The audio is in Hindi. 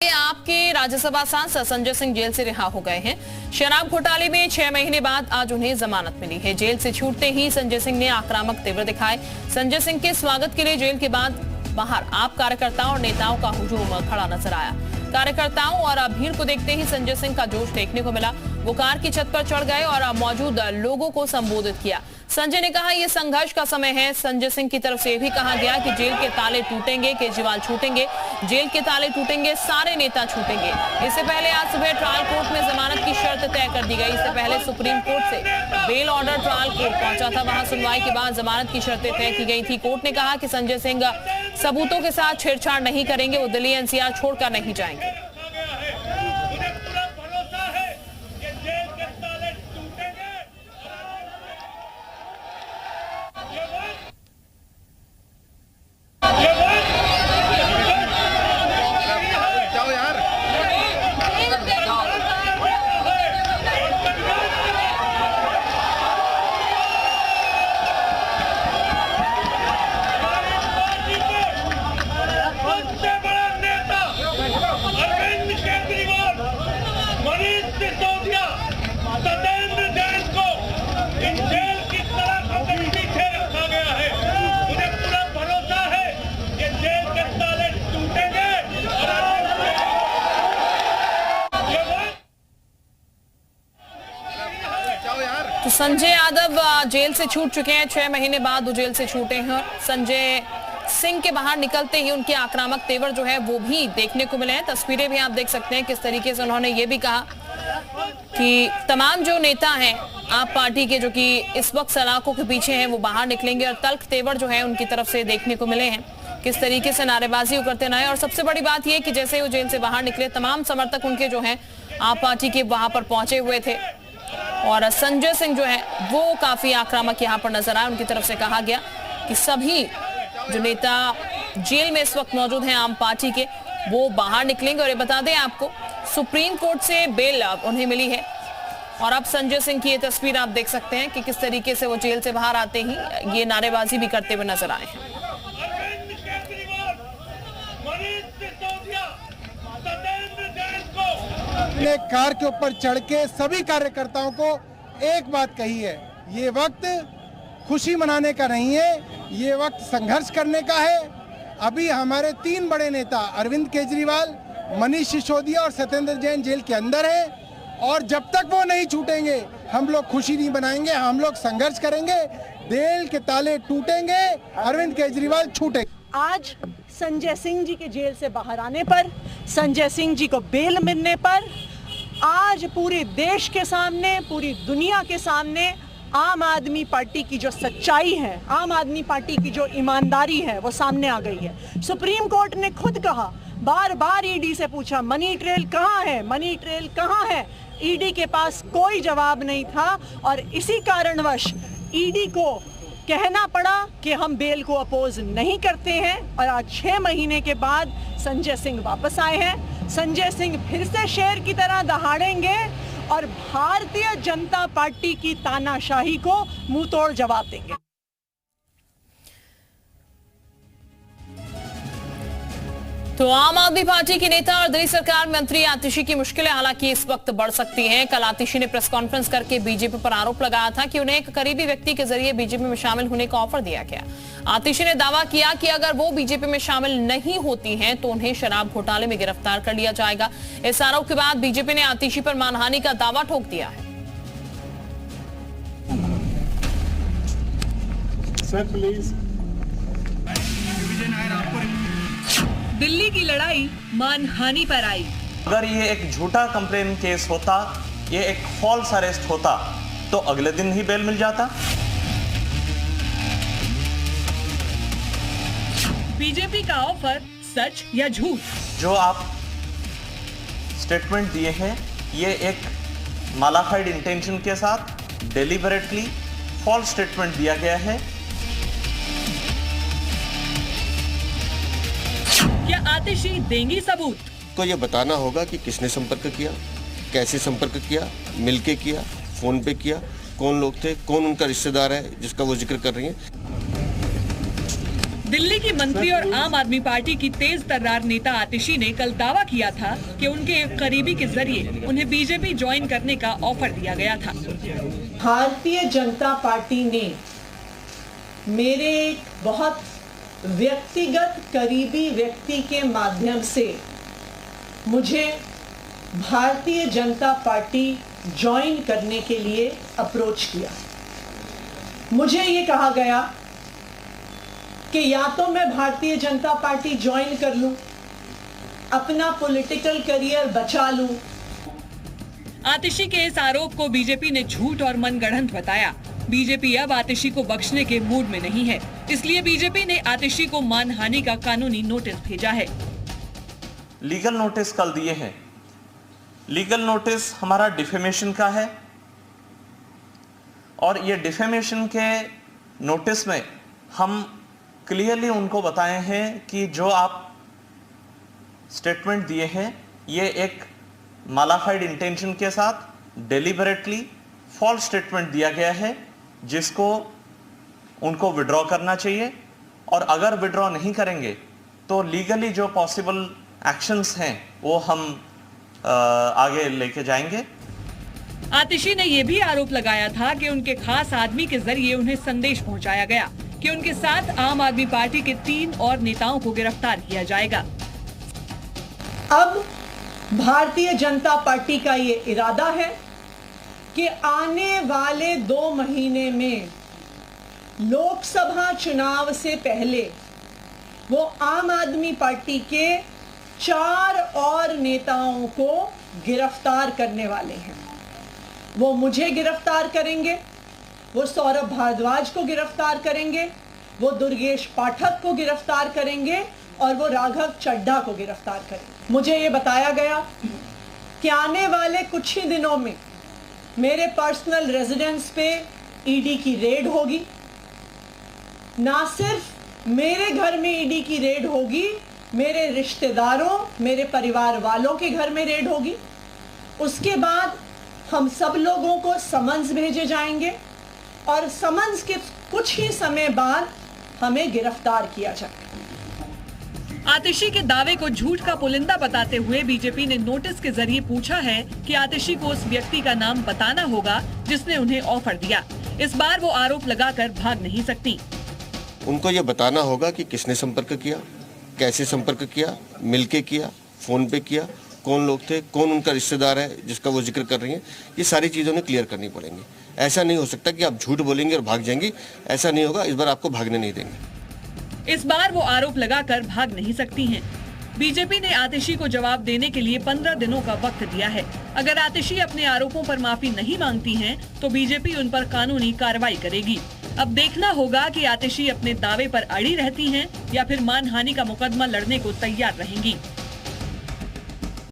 आपके राज्यसभा सांसद संजय सिंह जेल से रिहा हो गए हैं। शराब घोटाले में 6 महीने बाद आज उन्हें जमानत मिली है। जेल से छूटते ही संजय सिंह ने आक्रामक तेवर दिखाए। संजय सिंह के स्वागत के लिए जेल के बाद बाहर आप कार्यकर्ताओं और नेताओं का हुजूम खड़ा नजर आया। कार्यकर्ताओं और भीड़ को देखते ही संजय सिंह का जोश देखने को मिला। वो कार की छत पर चढ़ गए और मौजूद लोगों को संबोधित किया। संजय ने कहा यह संघर्ष का समय है। संजय सिंह की तरफ से यह भी कहा गया कि जेल के ताले टूटेंगे, केजरीवाल छूटेंगे, जेल के ताले टूटेंगे, सारे नेता छूटेंगे। इससे पहले आज सुबह ट्रायल कोर्ट में जमानत की शर्त तय कर दी गई। इससे पहले सुप्रीम कोर्ट से बेल ऑर्डर ट्रायल कोर्ट पहुंचा था। वहां सुनवाई के बाद जमानत की शर्तें तय की गई थी। कोर्ट ने कहा कि संजय सिंह सबूतों के साथ छेड़छाड़ नहीं करेंगे, वो दिल्ली एनसीआर छोड़कर नहीं जाएंगे। तो संजय यादव जेल से छूट चुके हैं। 6 महीने बाद वो जेल से छूटे हैं। संजय सिंह के बाहर निकलते ही उनके आक्रामक तेवर जो है वो भी देखने को मिले हैं। तस्वीरें भी आप देख सकते हैं किस तरीके से उन्होंने ये भी कहा कि तमाम जो नेता हैं आप पार्टी के जो कि इस वक्त सलाखों के पीछे हैं वो बाहर निकलेंगे और तल्ख तेवर जो है उनकी तरफ से देखने को मिले हैं। किस तरीके से नारेबाजी करते रहे। और सबसे बड़ी बात यह कि जैसे वो जेल से बाहर निकले तमाम समर्थक उनके जो है आप पार्टी के वहां पर पहुंचे हुए थे और संजय सिंह जो है वो काफी आक्रामक यहां पर नजर आए। उनकी तरफ से कहा गया कि सभी जो नेता जेल में इस वक्त मौजूद हैं आम पार्टी के वो बाहर निकलेंगे। और ये बता दें आपको सुप्रीम कोर्ट से बेल उन्हें मिली है। और अब संजय सिंह की ये तस्वीर आप देख सकते हैं कि किस तरीके से वो जेल से बाहर आते ही ये नारेबाजी भी करते हुए नजर आए हैं। ने कार के ऊपर चढ़ के सभी कार्यकर्ताओं को एक बात कही है, ये वक्त खुशी मनाने का नहीं है, ये वक्त संघर्ष करने का है। अभी हमारे 3 बड़े नेता अरविंद केजरीवाल, मनीष सिसोदिया और सत्येंद्र जैन जेल के अंदर हैं और जब तक वो नहीं छूटेंगे हम लोग खुशी नहीं मनाएंगे, हम लोग संघर्ष करेंगे। जेल के ताले टूटेंगे, अरविंद केजरीवाल छूटेंगे। आज संजय सिंह जी के जेल से बाहर आने पर, संजय सिंह जी को बेल मिलने पर आज पूरे देश के सामने, पूरी दुनिया के सामने आम आदमी पार्टी की जो सच्चाई है, आम आदमी पार्टी की जो ईमानदारी है वो सामने आ गई है। सुप्रीम कोर्ट ने खुद कहा, बार बार ईडी से पूछा मनी ट्रेल कहाँ है, मनी ट्रेल कहाँ है। ईडी के पास कोई जवाब नहीं था और इसी कारणवश ईडी को कहना पड़ा कि हम बेल को अपोज नहीं करते हैं। और आज 6 महीने के बाद संजय सिंह वापस आए हैं। संजय सिंह फिर से शेर की तरह दहाड़ेंगे और भारतीय जनता पार्टी की तानाशाही को मुंहतोड़ जवाब देंगे। तो आम आदमी पार्टी के नेता और दिल्ली सरकार मंत्री आतिशी की मुश्किलें हालांकि इस वक्त बढ़ सकती हैं। कल आतिशी ने प्रेस कॉन्फ्रेंस करके बीजेपी पर आरोप लगाया था कि उन्हें एक करीबी व्यक्ति के जरिए बीजेपी में शामिल होने का ऑफर दिया गया। आतिशी ने दावा किया कि अगर वो बीजेपी में शामिल नहीं होती हैं तो उन्हें शराब घोटाले में गिरफ्तार कर लिया जाएगा। इस आरोप के बाद बीजेपी ने आतिशी पर मानहानि का दावा ठोक दिया है। Sir please. दिल्ली की लड़ाई मानहानि पर आई। अगर ये एक झूठा कंप्लेन केस होता, ये एक फॉल्स अरेस्ट होता तो अगले दिन ही बेल मिल जाता। बीजेपी का ऑफर सच या झूठ? जो आप स्टेटमेंट दिए हैं ये एक मालाफाइड इंटेंशन के साथ डेलिबरेटली फॉल्स स्टेटमेंट दिया गया है। क्या आतिशी देंगी सबूत? को ये बताना होगा कि किसने संपर्क किया, कैसे संपर्क किया, मिलके किया, फोन पे किया, कौन लोग थे, कौन उनका रिश्तेदार है जिसका वो जिक्र कर रही हैं। दिल्ली की मंत्री और आम आदमी पार्टी की तेज तर्रार नेता आतिशी ने कल दावा किया था कि उनके एक करीबी के जरिए उन्हें बीजेपी ज्वाइन करने का ऑफर दिया गया था। भारतीय जनता पार्टी ने मेरे एक बहुत व्यक्तिगत करीबी व्यक्ति के माध्यम से मुझे भारतीय जनता पार्टी ज्वाइन करने के लिए अप्रोच किया। मुझे ये कहा गया कि या तो मैं भारतीय जनता पार्टी ज्वाइन कर लूं, अपना पॉलिटिकल करियर बचा लूं। आतिशी के इस आरोप को बीजेपी ने झूठ और मनगढ़ंत बताया। बीजेपी अब आतिशी को बख्शने के मूड में नहीं है, इसलिए बीजेपी ने आतिशी को मानहानि का कानूनी नोटिस भेजा है। लीगल नोटिस कल दिए हैं। लीगल नोटिस हमारा डिफेमेशन का है और ये डिफेमेशन के नोटिस में हम क्लियरली उनको बताए हैं कि जो आप स्टेटमेंट दिए हैं ये एक मालाफाइड इंटेंशन के साथ डेलिबरेटली फॉल्स स्टेटमेंट दिया गया है, जिसको उनको विड्रॉ करना चाहिए और अगर विड्रॉ नहीं करेंगे तो लीगली जो पॉसिबल एक्शंस हैं वो हम आगे लेके जाएंगे। आतिशी ने यह भी आरोप लगाया था कि उनके खास आदमी के जरिए उन्हें संदेश पहुंचाया गया कि उनके साथ आम आदमी पार्टी के 3 और नेताओं को गिरफ्तार किया जाएगा। अब भारतीय जनता पार्टी का ये इरादा है कि आने वाले 2 महीने में लोकसभा चुनाव से पहले वो आम आदमी पार्टी के 4 और नेताओं को गिरफ्तार करने वाले हैं। वो मुझे गिरफ्तार करेंगे, वो सौरभ भारद्वाज को गिरफ्तार करेंगे, वो दुर्गेश पाठक को गिरफ्तार करेंगे और वो राघव चड्ढा को गिरफ्तार करेंगे। मुझे ये बताया गया कि आने वाले कुछ ही दिनों में मेरे पर्सनल रेजिडेंस पे ईडी की रेड होगी। ना सिर्फ मेरे घर में ईडी की रेड होगी, मेरे रिश्तेदारों, मेरे परिवार वालों के घर में रेड होगी। उसके बाद हम सब लोगों को समन्स भेजे जाएंगे और समन्स के कुछ ही समय बाद हमें गिरफ्तार किया जाएगा। आतिशी के दावे को झूठ का पुलिंदा बताते हुए बीजेपी ने नोटिस के जरिए पूछा है कि आतिशी को उस व्यक्ति का नाम बताना होगा जिसने उन्हें ऑफर दिया। इस बार वो आरोप लगाकर भाग नहीं सकती। उनको ये बताना होगा कि किसने संपर्क किया, कैसे संपर्क किया, मिलके किया, फोन पे किया, कौन लोग थे, कौन उनका रिश्तेदार है जिसका वो जिक्र कर रही हैं। ये सारी चीज़ों ने क्लियर करनी पड़ेंगी। ऐसा नहीं हो सकता कि आप झूठ बोलेंगे और भाग जाएंगी। ऐसा नहीं होगा। इस बार आपको भागने नहीं देंगे। इस बार वो आरोप लगाकर भाग नहीं सकती हैं। बीजेपी ने आतिशी को जवाब देने के लिए 15 दिनों का वक्त दिया है। अगर आतिशी अपने आरोपों पर माफी नहीं मांगती हैं, तो बीजेपी उन पर कानूनी कार्रवाई करेगी। अब देखना होगा कि आतिशी अपने दावे पर अड़ी रहती हैं या फिर मानहानि का मुकदमा लड़ने को तैयार रहेंगी।